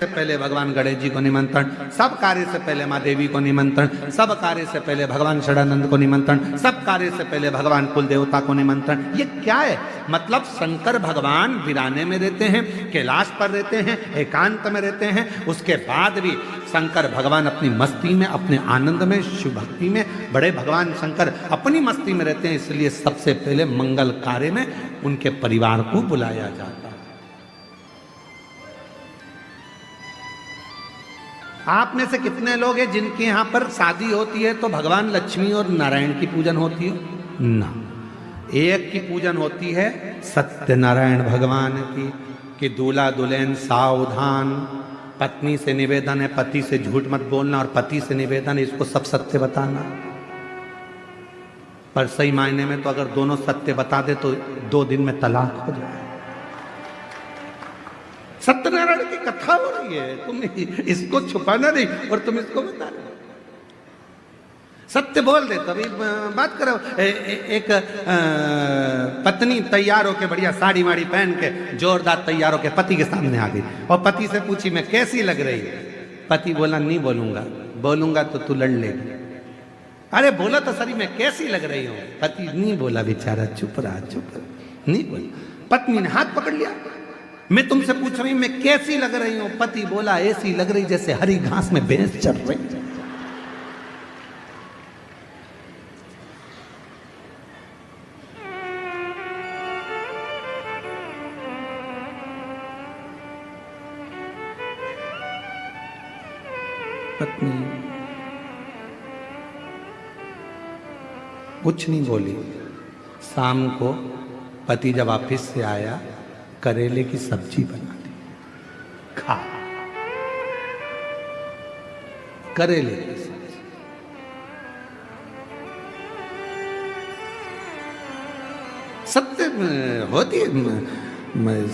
से पहले भगवान गणेश जी को निमंत्रण, सब कार्य से पहले माँ देवी को निमंत्रण, सब कार्य से पहले भगवान षडानंद को निमंत्रण, सब कार्य से पहले भगवान कुल देवता को निमंत्रण। ये क्या है? मतलब शंकर भगवान वीराने में रहते हैं, कैलाश पर रहते हैं, एकांत में रहते हैं, उसके बाद भी शंकर भगवान अपनी मस्ती में, अपने आनंद में, शिव भक्ति में, बड़े भगवान शंकर अपनी मस्ती में रहते हैं। इसलिए सबसे पहले मंगल कार्य में उनके परिवार को बुलाया जाता है। आप में से कितने लोग हैं जिनके यहाँ पर शादी होती है तो भगवान लक्ष्मी और नारायण की पूजन होती है? ना, एक की पूजन होती है सत्यनारायण भगवान की, कि दूल्हा दुल्हन सावधान, पत्नी से निवेदन है पति से झूठ मत बोलना, और पति से निवेदन है इसको सब सत्य बताना। पर सही मायने में तो अगर दोनों सत्य बता दे तो 2 दिन में तलाक हो जाए। सत्यनारायण की कथा हो रही है, तुम इसको छुपाना नहीं और तुम इसको बता रहे हो। सत्य बोल दे तभी बात करो। एक पत्नी तैयार होके बढ़िया साड़ी वाड़ी पहन के जोरदार तैयार होके पति के सामने आ गई और पति से पूछी मैं कैसी लग रही है? पति बोला नहीं बोलूंगा, बोलूंगा तो तू लड़ लेगी। अरे बोला तो सही मैं कैसी लग रही हूं? पति नहीं बोला, बेचारा चुप रहा, नहीं बोला। पत्नी ने हाथ पकड़ लिया, मैं तुमसे पूछ रही हूं मैं कैसी लग रही हूं? पति बोला ऐसी लग रही जैसे हरी घास में भैंस चढ़ रही। पत्नी कुछ नहीं बोली। शाम को पति जब ऑफिस से आया, करेले की सब्जी बना दी, खा। करेले की सब्जी सत्य होती है।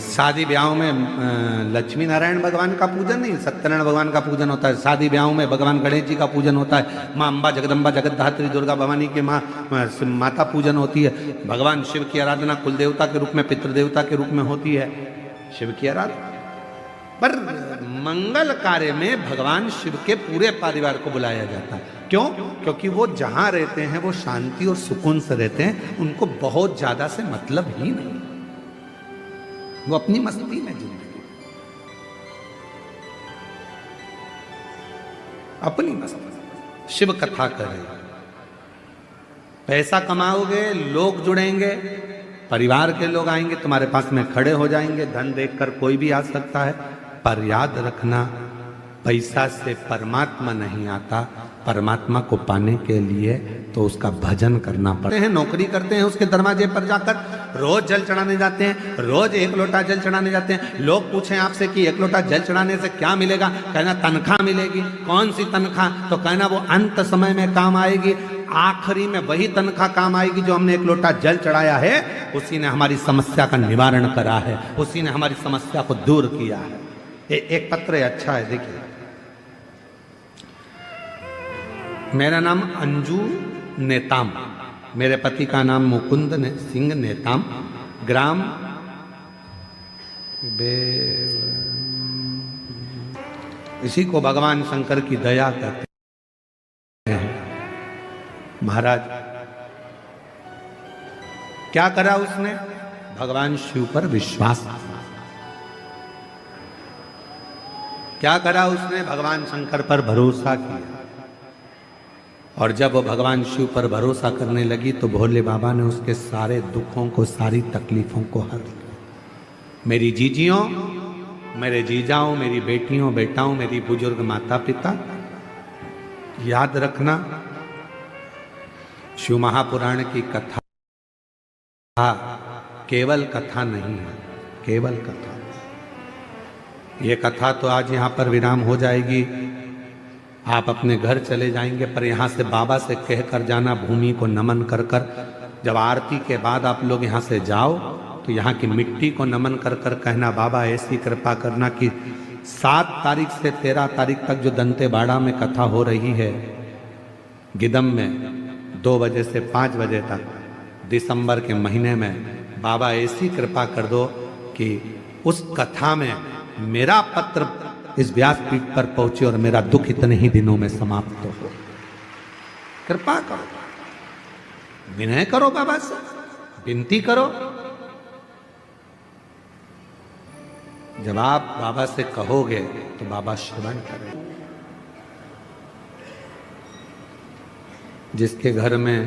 शादी ब्याहों में लक्ष्मी नारायण भगवान का पूजन नहीं, सत्यनारायण भगवान का पूजन होता है। शादी ब्याहों में भगवान गणेश जी का पूजन होता है। माँ अम्बा जगदम्बा जगतधात्री दुर्गा भवानी के माता पूजन होती है। भगवान शिव की आराधना कुल देवता के रूप में, पितृदेवता के रूप में होती है, शिव की आराधना। पर मंगल कार्य में भगवान शिव के पूरे परिवार को बुलाया जाता है। क्यों? क्योंकि वो जहां रहते हैं वो शांति और सुकून से रहते हैं, उनको बहुत ज्यादा से मतलब ही नहीं, वो अपनी मस्ती में जिंदगी, अपनी मस्ती। शिव कथा करें, पैसा कमाओगे, लोग जुड़ेंगे, परिवार के लोग आएंगे, तुम्हारे पास में खड़े हो जाएंगे। धन देखकर कोई भी आ सकता है, पर याद रखना पैसा से परमात्मा नहीं आता। परमात्मा को पाने के लिए तो उसका भजन करना पड़ता है। नौकरी करते हैं, उसके दरवाजे पर जाकर रोज जल चढ़ाने जाते हैं, रोज 1 लोटा जल चढ़ाने जाते हैं। लोग पूछें आपसे कि 1 लोटा जल चढ़ाने से क्या मिलेगा? कहना तनख्वाह मिलेगी। कौन सी तनख्वाह? तो कहना वो अंत समय में काम आएगी। आखिरी में वही तनख्वाह काम आएगी जो हमने 1 लोटा जल चढ़ाया है, उसी ने हमारी समस्या का निवारण करा है, उसी ने हमारी समस्या को दूर किया है। एक पत्र है, अच्छा है, देखिए। मेरा नाम अंजू नेताम, मेरे पति का नाम मुकुंद सिंह नेताम, ग्राम इसी को भगवान शंकर की दया कहते हैं। महाराज क्या करा उसने? भगवान शिव पर विश्वास। क्या करा उसने? भगवान शंकर पर भरोसा किया। और जब वो भगवान शिव पर भरोसा करने लगी तो भोले बाबा ने उसके सारे दुखों को, सारी तकलीफों को हर लिया। मेरी जीजियों, मेरे जीजाओं, मेरी बेटियों बेटाओं, मेरी बुजुर्ग माता पिता, याद रखना शिव महापुराण की कथा केवल कथा नहीं है, केवल कथा। ये कथा तो आज यहाँ पर विराम हो जाएगी, आप अपने घर चले जाएंगे, पर यहाँ से बाबा से कह कर जाना, भूमि को नमन कर कर। जब आरती के बाद आप लोग यहाँ से जाओ तो यहाँ की मिट्टी को नमन कर कर कहना, बाबा ऐसी कृपा करना कि 7 तारीख से 13 तारीख तक जो दंतेवाड़ा में कथा हो रही है, गिदम में 2 बजे से 5 बजे तक, दिसंबर के महीने में, बाबा ऐसी कृपा कर दो कि उस कथा में मेरा पत्र इस व्यासपीठ पर पहुंचे और मेरा दुख इतने ही दिनों में समाप्त हो। कृपा करो, विनय करो, बाबा से विनती करो। जब आप बाबा से कहोगे तो बाबा श्रवण करें। जिसके घर में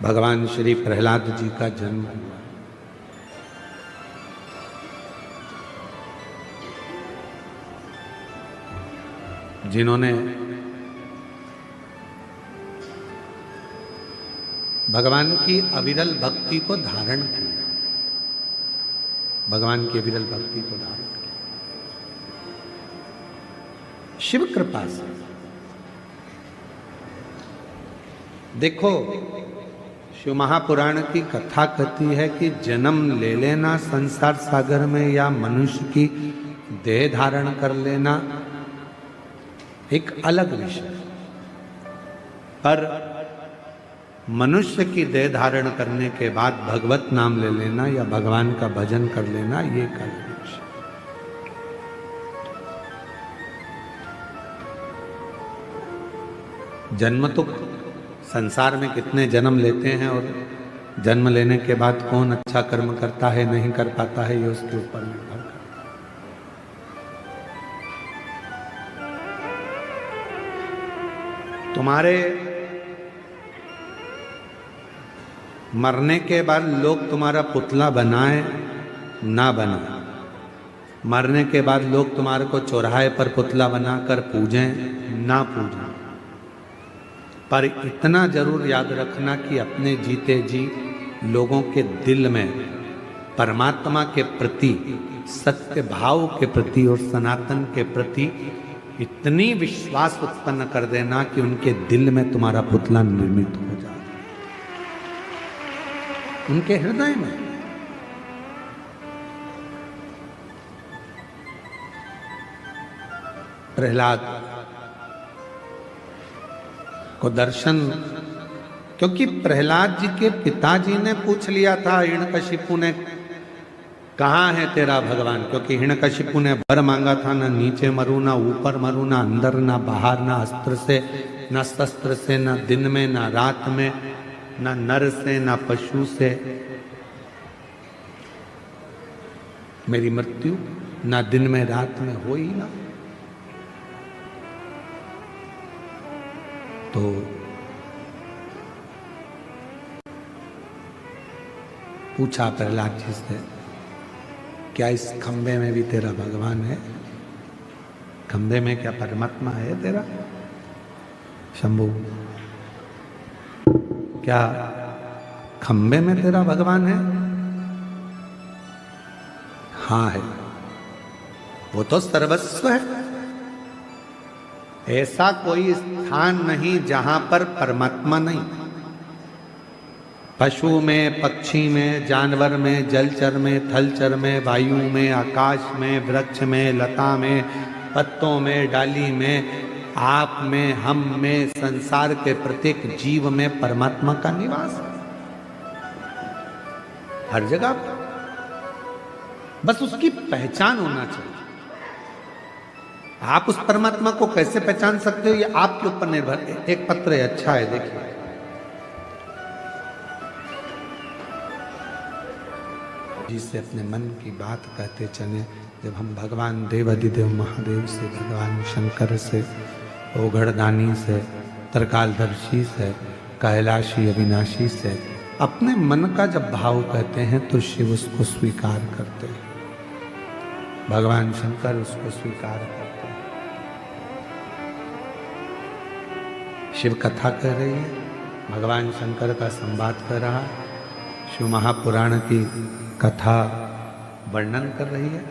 भगवान श्री प्रहलाद जी का जन्म हुआ, जिन्होंने भगवान की अविरल भक्ति को धारण किया, भगवान की अविरल भक्ति को धारण किया शिव कृपा से। देखो, शिव महापुराण की कथा कहती है कि जन्म ले लेना संसार सागर में या मनुष्य की देह धारण कर लेना एक अलग विषय, पर मनुष्य की देह धारण करने के बाद भगवत नाम ले लेना या भगवान का भजन कर लेना ये एक अलग विषय। जन्म तो संसार में कितने जन्म लेते हैं और जन्म लेने के बाद कौन अच्छा कर्म करता है नहीं कर पाता है ये उसके ऊपर निर्भर करता है। तुम्हारे मरने के बाद लोग तुम्हारा पुतला बनाए ना बनाए, मरने के बाद लोग तुम्हारे को चौराहे पर पुतला बनाकर पूजें ना पूजें, पर इतना जरूर याद रखना कि अपने जीते जी लोगों के दिल में परमात्मा के प्रति, सत्य भाव के प्रति और सनातन के प्रति इतनी विश्वास उत्पन्न कर देना कि उनके दिल में तुम्हारा पुतला निर्मित हो जाए, उनके हृदय में। प्रहलाद को दर्शन, क्योंकि प्रहलाद जी के पिताजी ने पूछ लिया था हिरण्यकशिपु ने, कहाँ है तेरा भगवान, क्योंकि हिरण्यकशिपु ने वर मांगा था, ना नीचे मरूं ना ऊपर मरूं, ना अंदर ना बाहर, ना अस्त्र से ना शस्त्र से, ना दिन में ना रात में, ना नर से ना पशु से मेरी मृत्यु ना दिन में रात में हो ही ना। तो पूछा प्रहलाद जी से, क्या इस खंबे में भी तेरा भगवान है? खंबे में क्या परमात्मा है तेरा? शंभू, क्या खंबे में तेरा भगवान है? हाँ है, वो तो सर्वस्व है। ऐसा कोई स्थान नहीं जहां पर परमात्मा नहीं। पशु में, पक्षी में, जानवर में, जलचर में, थलचर में, वायु में, आकाश में, वृक्ष में, लता में, पत्तों में, डाली में, आप में, हम में, संसार के प्रत्येक जीव में परमात्मा का निवास है, हर जगह। बस उसकी पहचान होना चाहिए। आप उस परमात्मा को कैसे पहचान सकते हो ये आपके ऊपर निर्भर है। एक पत्र है, अच्छा है, देखिए। जिससे अपने मन की बात कहते चले। जब हम भगवान देवाधिदेव महादेव से, भगवान शंकर से, ओघड़दानी से, त्रिकालदर्शी से, कैलाशी अविनाशी से अपने मन का जब भाव कहते हैं तो शिव उसको स्वीकार करते हैं, भगवान शंकर उसको स्वीकार करते हैं। शिव कथा कह रही है, भगवान शंकर का संवाद कर रहा, शिव महापुराण की कथा वर्णन कर रही है।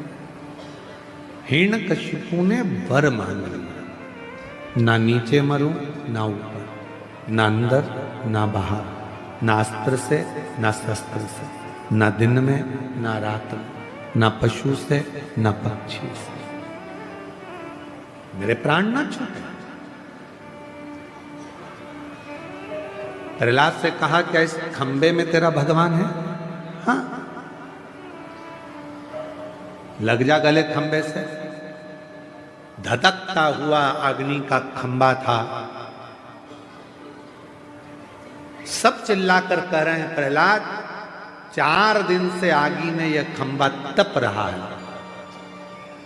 हिरण्यकशिपु ने वर मांग लिया, ना नीचे मरूं ना ऊपर, ना अंदर ना बाहर, ना अस्त्र से ना शस्त्र से, ना दिन में ना रात में, ना पशु से ना पक्षी से, मेरे प्राण ना छूटे। प्रहलाद से कहा, क्या इस खंबे में तेरा भगवान है? हाँ। लग जा गले खंबे से। धधकता हुआ अग्नि का खंबा था। सब चिल्लाकर कह रहे हैं प्रहलाद 4 दिन से आगी में यह खंबा तप रहा है,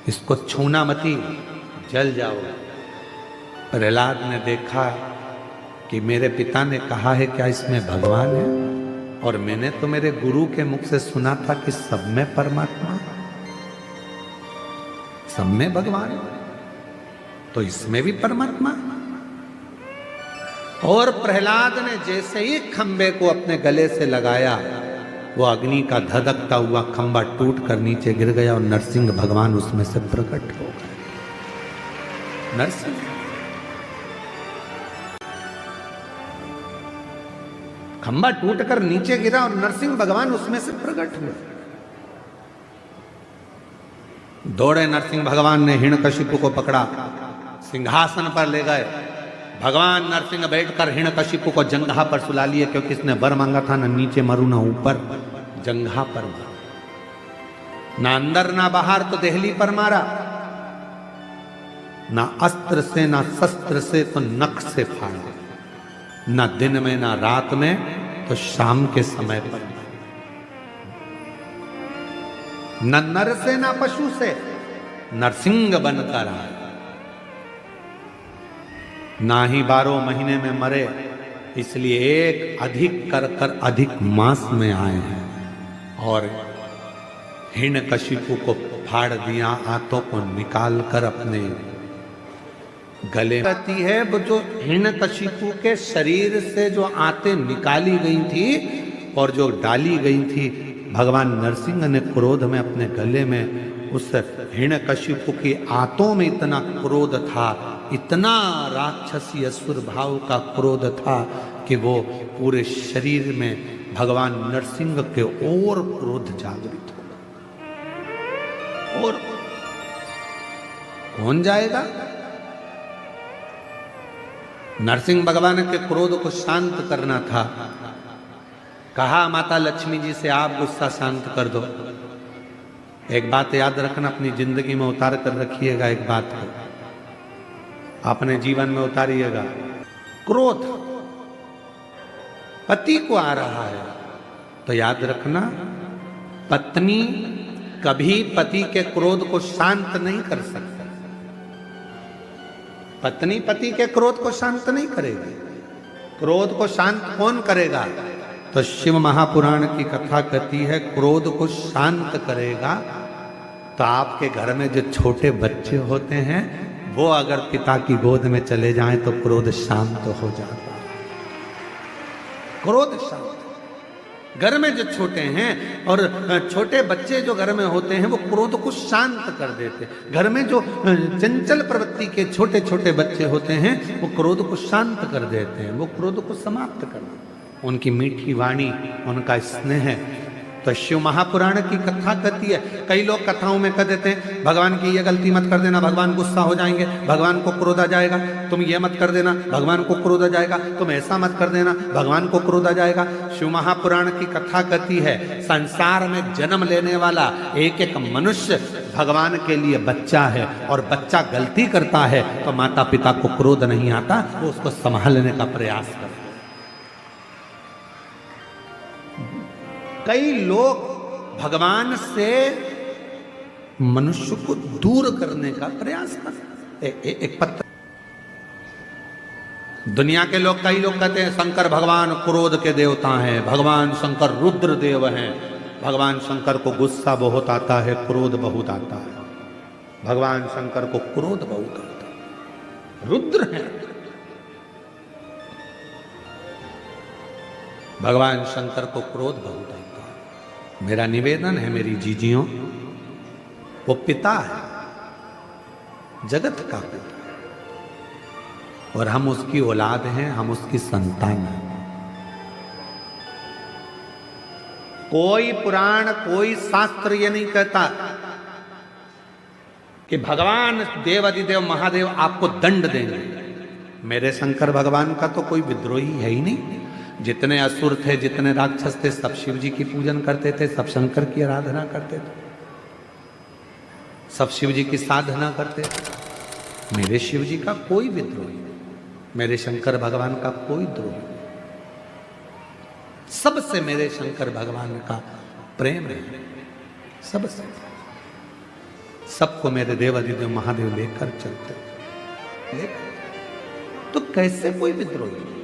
इसको छूना मती, जल जाओ। प्रहलाद ने देखा कि मेरे पिता ने कहा है क्या इसमें भगवान है, और मैंने तो मेरे गुरु के मुख से सुना था कि सब में परमात्मा, सब में भगवान, तो इसमें भी परमात्मा। और प्रहलाद ने जैसे ही खंबे को अपने गले से लगाया, वो अग्नि का धधकता हुआ खंबा टूट कर नीचे गिर गया और नरसिंह भगवान उसमें से प्रकट हो गए। नरसिंह खंबा टूटकर नीचे गिरा और नरसिंह भगवान उसमें से प्रकट हुए। दौड़े नरसिंह भगवान ने हिरण्यकशिपु को पकड़ा, सिंहासन पर ले गए। भगवान नरसिंह बैठकर हिरण्यकशिपु को जंघा पर सुला लिए, क्योंकि इसने वर मांगा था, न नीचे मरू न ऊपर, जंघा पर मारा। ना अंदर ना बाहर, तो देहली पर मारा। ना अस्त्र से ना शस्त्र से, तो नख से फाड़ा। ना दिन में ना रात में, तो शाम के समय पर। न नर से ना पशु से, नरसिंह बनकर आए। ना ही 12 महीने में मरे, इसलिए एक अधिक कर कर अधिक मास में आए हैं और हिरण्यकशिपु को फाड़ दिया, हाथों को निकाल कर अपने गले। कहती है वो जो हिरण्यकशिपु के शरीर से जो आंतें निकाली गई थी और जो डाली गई थी, भगवान नरसिंह ने क्रोध में अपने गले में उस हिरण्यकशिपु की आंतों में इतना क्रोध था, इतना राक्षसी असुर भाव का क्रोध था कि वो पूरे शरीर में भगवान नरसिंह के और क्रोध जागृत हो। और कौन जाएगा? नरसिंह भगवान के क्रोध को शांत करना था। कहा माता लक्ष्मी जी से आप गुस्सा शांत कर दो। एक बात याद रखना, अपनी जिंदगी में उतार कर रखिएगा, एक बात को अपने जीवन में उतारिएगा। क्रोध पति को आ रहा है तो याद रखना, पत्नी कभी पति के क्रोध को शांत नहीं कर सकती। पत्नी पति के क्रोध को शांत नहीं करेगी। क्रोध को शांत कौन करेगा? तो शिव महापुराण की कथा कहती है, क्रोध को शांत करेगा तो आपके घर में जो छोटे बच्चे होते हैं वो अगर पिता की गोद में चले जाएं तो क्रोध शांत हो जाता है। क्रोध शांत। घर में जो छोटे हैं और छोटे बच्चे जो घर में होते हैं वो क्रोध को शांत कर देते हैं। घर में जो चंचल प्रवृत्ति के छोटे छोटे बच्चे होते हैं वो क्रोध को शांत कर देते हैं, वो क्रोध को समाप्त कर देते हैं। उनकी मीठी वाणी, उनका स्नेह। तो शिव महापुराण की कथा कहती है, कई लोग कथाओं में कह देते हैं भगवान की ये गलती मत कर देना, भगवान गुस्सा हो जाएंगे, भगवान को क्रोध आ जाएगा, तुम ये मत कर देना, भगवान को क्रोध आ जाएगा, तुम ऐसा मत कर देना, भगवान को क्रोध आ जाएगा। शिव महापुराण की कथा कहती है, संसार में जन्म लेने वाला एक एक मनुष्य भगवान के लिए बच्चा है, और बच्चा गलती करता है तो माता पिता को क्रोध नहीं आता, वो उसको संभालने का प्रयास करता है। कई लोग भगवान से मनुष्य को दूर करने का प्रयास करते हैं। एक पत्र, दुनिया के लोग, कई लोग कहते हैं शंकर भगवान क्रोध के देवता हैं, भगवान शंकर रुद्र देव हैं, भगवान शंकर को गुस्सा बहुत आता है, क्रोध बहुत आता है, भगवान शंकर को क्रोध बहुत आता है, रुद्र हैं भगवान शंकर को क्रोध बहुत आता है। मेरा निवेदन है मेरी जीजियों, वो पिता है, जगत का पिता, और हम उसकी औलाद हैं, हम उसकी संतान हैं। कोई पुराण, कोई शास्त्र ये नहीं कहता कि भगवान देवाधिदेव महादेव आपको दंड देंगे। मेरे शंकर भगवान का तो कोई विद्रोही है ही नहीं। जितने असुर थे, जितने राक्षस थे, सब शिव जी की पूजन करते थे, सब शंकर की आराधना करते थे। सब शिव जी की साधना करते थे। मेरे शिव जी का कोई विद्रोही नहीं, मेरे शंकर भगवान का कोई द्रोही नहीं। सबसे मेरे शंकर भगवान का प्रेम है, सबसे। सबको मेरे देवादिदेव महादेव लेकर चलते, लेकर तो कैसे कोई विद्रोही नहीं।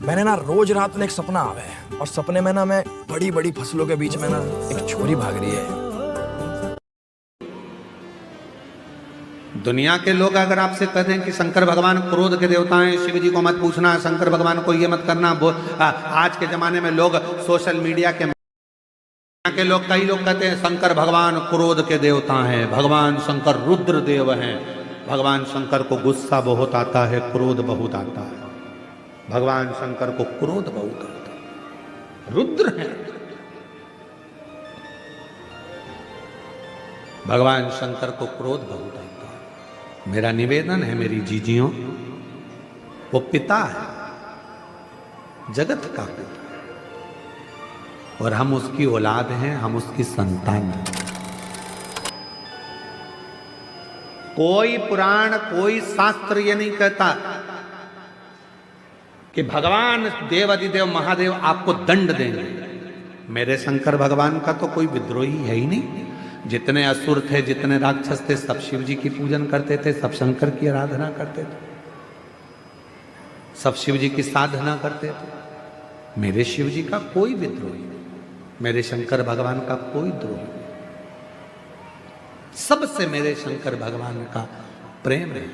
मैंने ना रोज रात में एक सपना आवे है और सपने में ना मैं बड़ी बड़ी फसलों के बीच में ना एक छोरी भाग रही है। दुनिया के लोग अगर आपसे कहते हैं कि शंकर भगवान क्रोध के देवता हैं, शिव जी को मत पूछना, शंकर भगवान को ये मत करना, आज के जमाने में लोग सोशल मीडिया के लोग, कई लोग कहते हैं शंकर भगवान क्रोध के देवता हैं, भगवान शंकर रुद्र देव हैं, भगवान शंकर को गुस्सा बहुत आता है, क्रोध बहुत आता है, भगवान शंकर को क्रोध बहुत आता है, रुद्र हैं भगवान शंकर को क्रोध बहुत आता है। मेरा निवेदन है मेरी जीजियों, वो पिता है, जगत का पिता, और हम उसकी औलाद हैं, हम उसकी संतान हैं। कोई पुराण, कोई शास्त्र ये नहीं कहता कि भगवान देवादिदेव महादेव आपको दंड देंगे। मेरे शंकर भगवान का तो कोई विद्रोही है ही नहीं। जितने असुर थे, जितने राक्षस थे, सब शिव जी की पूजन करते थे, सब शंकर की आराधना करते थे, सब शिव जी की साधना करते थे। मेरे शिव जी का कोई विद्रोही नहीं, मेरे शंकर भगवान का कोई द्रोही नहीं। सबसे मेरे शंकर भगवान का प्रेम है,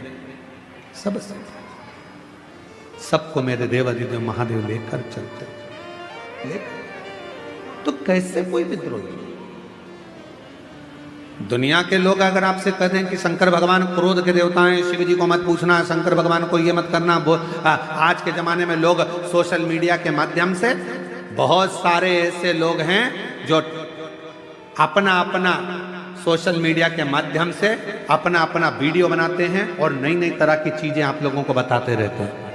सबसे। सबको मेरे देवादिदेव महादेव लेकर चलते, लेकर तो कैसे कोई विद्रोही नहीं। दुनिया के लोग अगर आपसे कहते हैं कि शंकर भगवान क्रोध के देवता हैं, शिव जी को मत पूछना, शंकर भगवान को ये मत करना, आज के जमाने में लोग सोशल मीडिया के माध्यम से, बहुत सारे ऐसे लोग हैं जो अपना अपना सोशल मीडिया के माध्यम से अपना अपना वीडियो बनाते हैं और नई नई तरह की चीजें आप लोगों को बताते रहते हैं।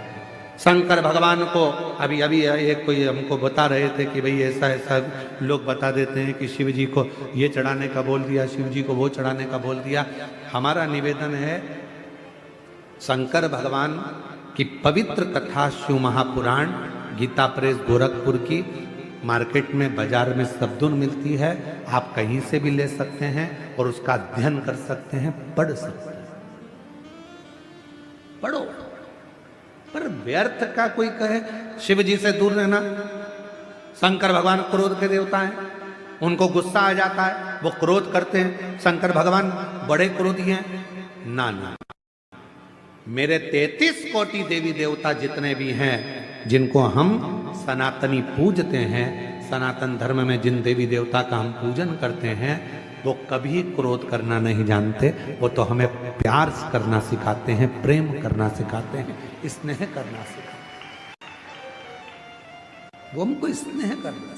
शंकर भगवान को अभी एक कोई हमको बता रहे थे कि भाई ऐसा ऐसा लोग बता देते हैं कि शिव जी को ये चढ़ाने का बोल दिया, शिव जी को वो चढ़ाने का बोल दिया। हमारा निवेदन है, शंकर भगवान की पवित्र कथा शिव महापुराण गीता प्रेस गोरखपुर की मार्केट में, बाजार में सबदुन मिलती है। आप कहीं से भी ले सकते हैं और उसका अध्ययन कर सकते हैं, पढ़ सकते हैं, पढ़ो। पर व्यर्थ का कोई कहे शिव जी से दूर रहना, शंकर भगवान क्रोध के देवता हैं, उनको गुस्सा आ जाता है, वो क्रोध करते हैं, शंकर भगवान बड़े क्रोधी हैं। ना ना, मेरे 33 कोटि देवी देवता जितने भी हैं, जिनको हम सनातनी पूजते हैं, सनातन धर्म में जिन देवी देवता का हम पूजन करते हैं, वो कभी क्रोध करना नहीं जानते। वो तो हमें प्यार करना सिखाते हैं, प्रेम करना सिखाते हैं, स्नेह करना सिखाते हैं। वो हमको स्नेह करना